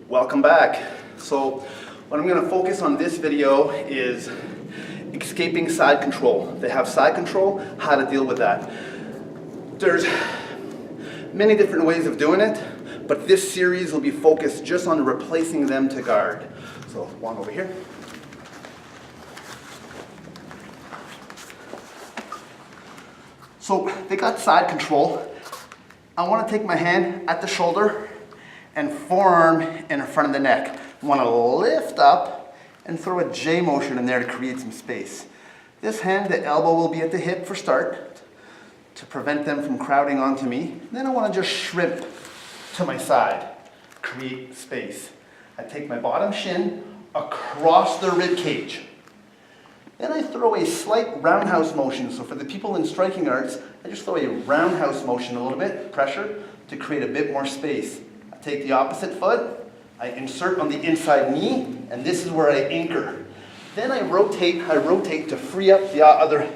Welcome back. So what I'm going to focus on this video is escaping side control. They have side control, how to deal with that. There's many different ways of doing it, but this series will be focused just on replacing them to guard. So one over here. So they got side control. I want to take my hand at the shoulder and forearm in front of the neck. I want to lift up and throw a J motion in there to create some space. This hand, the elbow will be at the hip for start to prevent them from crowding onto me. Then I want to just shrimp to my side, create space. I take my bottom shin across the rib cage. Then I throw a slight roundhouse motion. So for the people in striking arts, I just throw a roundhouse motion a little bit, pressure, to create a bit more space. I take the opposite foot, I insert on the inside knee, and this is where I anchor. Then I rotate to free up the other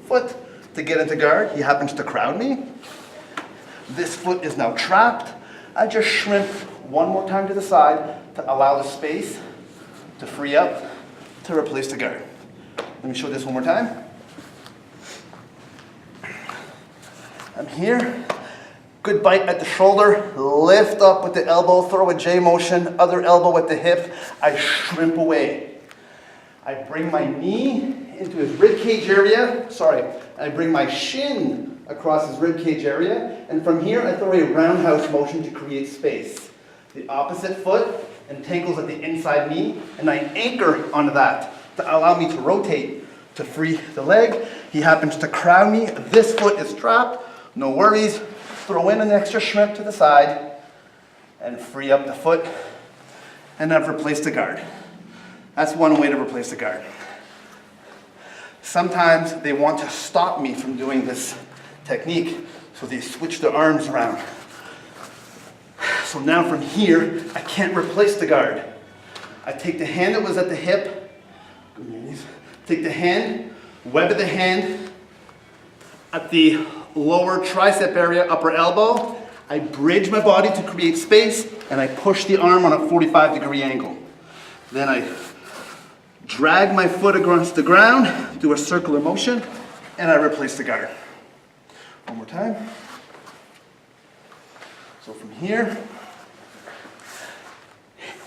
foot to get into guard. He happens to crowd me. This foot is now trapped. I just shrimp one more time to the side to allow the space to free up to replace the guard. Let me show this one more time. I'm here. Good bite at the shoulder. Lift up with the elbow. Throw a J motion. Other elbow at the hip. I shrimp away. I bring my knee into his rib cage area. I bring my shin across his rib cage area. And from here, I throw a roundhouse motion to create space. The opposite foot entangles at the inside knee, and I anchor onto that to allow me to rotate to free the leg. He happens to crowd me. This foot is trapped. No worries. Throw in an extra shrimp to the side and free up the foot. And I've replaced the guard. That's one way to replace the guard. Sometimes they want to stop me from doing this technique, so they switch their arms around. So now from here, I can't replace the guard. I take the hand that was at the hip, take the hand, web of the hand at the lower tricep area, upper elbow. I bridge my body to create space, and I push the arm on a 45-degree angle. Then I drag my foot against the ground, do a circular motion, and I replace the guard. One more time. So from here,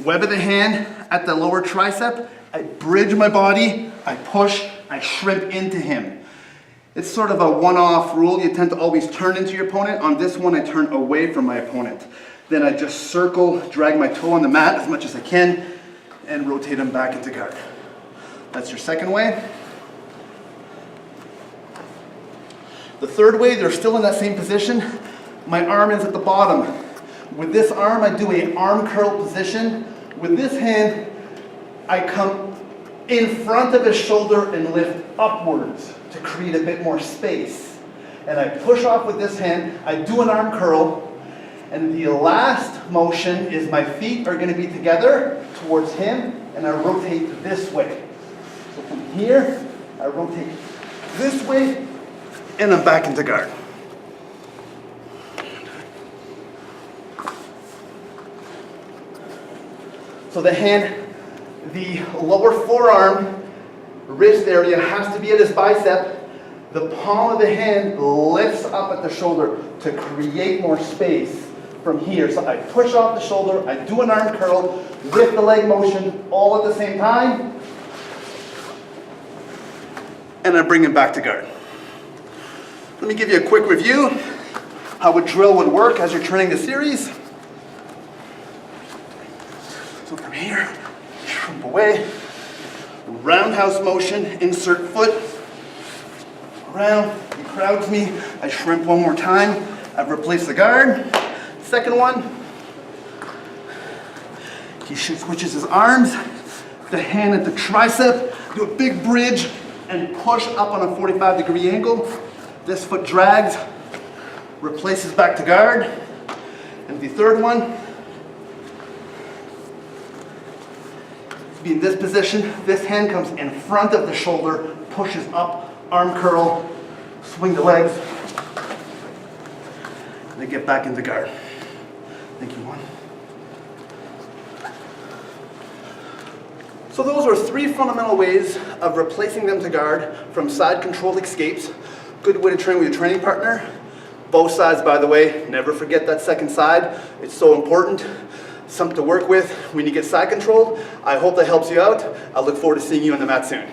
web of the hand at the lower tricep, I bridge my body, I push, I shrimp into him. It's sort of a one-off rule. You tend to always turn into your opponent. On this one, I turn away from my opponent. Then I just circle, drag my toe on the mat as much as I can, and rotate him back into guard. That's your second way. The third way, they're still in that same position. My arm is at the bottom. With this arm, I do an arm curl position. With this hand, I come in front of his shoulder and lift upwards to create a bit more space. And I push off with this hand, I do an arm curl, and the last motion is my feet are going to be together towards him, and I rotate this way. So from here, I rotate this way, and I'm back into guard. So the hand, the lower forearm, wrist area has to be at his bicep. The palm of the hand lifts up at the shoulder to create more space from here. So I push off the shoulder, I do an arm curl, with the leg motion all at the same time, and I bring him back to guard. Let me give you a quick review how a drill would work as you're training the series. So from here, shrimp away, roundhouse motion, insert foot, around, he crowds me, I shrimp one more time, I've replaced the guard. Second one, he switches his arms, the hand at the tricep, do a big bridge, and push up on a 45-degree angle. This foot drags, replaces back to guard. And the third one, be in this position, this hand comes in front of the shoulder, pushes up, arm curl, swing the legs, and then get back into guard. Thank you, one. So those are 3 fundamental ways of replacing them to guard from side controlled escapes. Good way to train with your training partner. Both sides, by the way, never forget that second side. It's so important. Something to work with when you get side controlled. I hope that helps you out. I look forward to seeing you on the mat soon.